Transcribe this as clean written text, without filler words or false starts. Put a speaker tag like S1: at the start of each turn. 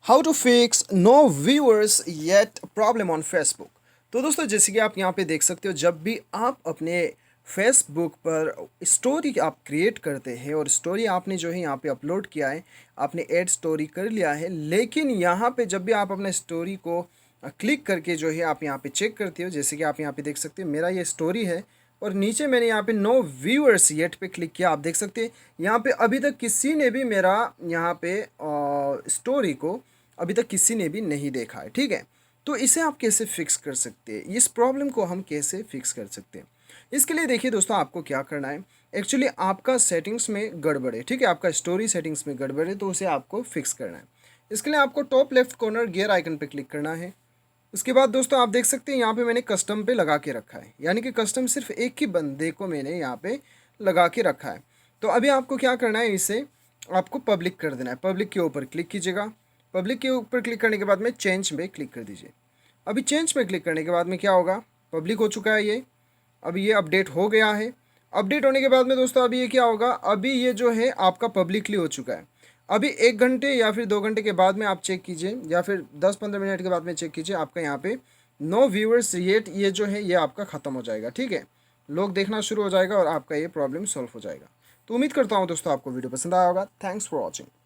S1: How to fix no viewers yet problem on Facebook. तो दोस्तों जैसे कि आप यहाँ पे देख सकते हो, जब भी आप अपने फेसबुक पर स्टोरी आप क्रिएट करते हैं और स्टोरी आपने जो है यहाँ पे अपलोड किया है, आपने ऐड स्टोरी कर लिया है, लेकिन यहाँ पे जब भी आप अपने स्टोरी को क्लिक करके जो है आप यहाँ पे चेक करते हो, जैसे कि आप यहाँ पे देख सकते हो मेरा ये स्टोरी है और नीचे मैंने यहाँ पे नो व्यूअर्स येट पे क्लिक किया। आप देख सकते हैं यहाँ पे अभी तक किसी ने भी मेरा यहाँ पे स्टोरी को अभी तक किसी ने भी नहीं देखा है। ठीक है, तो इसे आप कैसे फिक्स कर सकते हैं, इस प्रॉब्लम को हम कैसे फिक्स कर सकते हैं? इसके लिए देखिए दोस्तों, आपको क्या करना है, एक्चुअली आपका सेटिंग्स में गड़बड़ है। ठीक है, आपका स्टोरी सेटिंग्स में गड़बड़ है, तो उसे आपको फिक्स करना है। इसके लिए आपको top left corner gear icon पे क्लिक करना है। उसके बाद दोस्तों आप देख सकते हैं यहाँ पे मैंने कस्टम पे लगा के रखा है, यानी कि कस्टम सिर्फ एक ही बंदे को मैंने यहाँ पे लगा के रखा है। तो अभी आपको क्या करना है, इसे आपको पब्लिक कर देना है। पब्लिक के ऊपर क्लिक कीजिएगा। पब्लिक के ऊपर क्लिक करने के बाद में चेंज पे क्लिक कर दीजिए। अभी चेंज पे क्लिक करने के बाद में क्या होगा, पब्लिक हो चुका है ये। अभी ये अपडेट हो गया है। अपडेट होने के बाद में दोस्तों अभी ये क्या होगा, अभी ये जो है आपका पब्लिकली हो चुका है। अभी 1 घंटे या फिर 2 घंटे के बाद में आप चेक कीजिए, या फिर 10-15 मिनट के बाद में चेक कीजिए, आपका यहाँ पे नो व्यूअर्स येट ये जो है ये आपका ख़त्म हो जाएगा। ठीक है, लोग देखना शुरू हो जाएगा और आपका ये प्रॉब्लम सॉल्व हो जाएगा। तो उम्मीद करता हूँ दोस्तों आपको वीडियो पसंद आया होगा। Thanks for watching.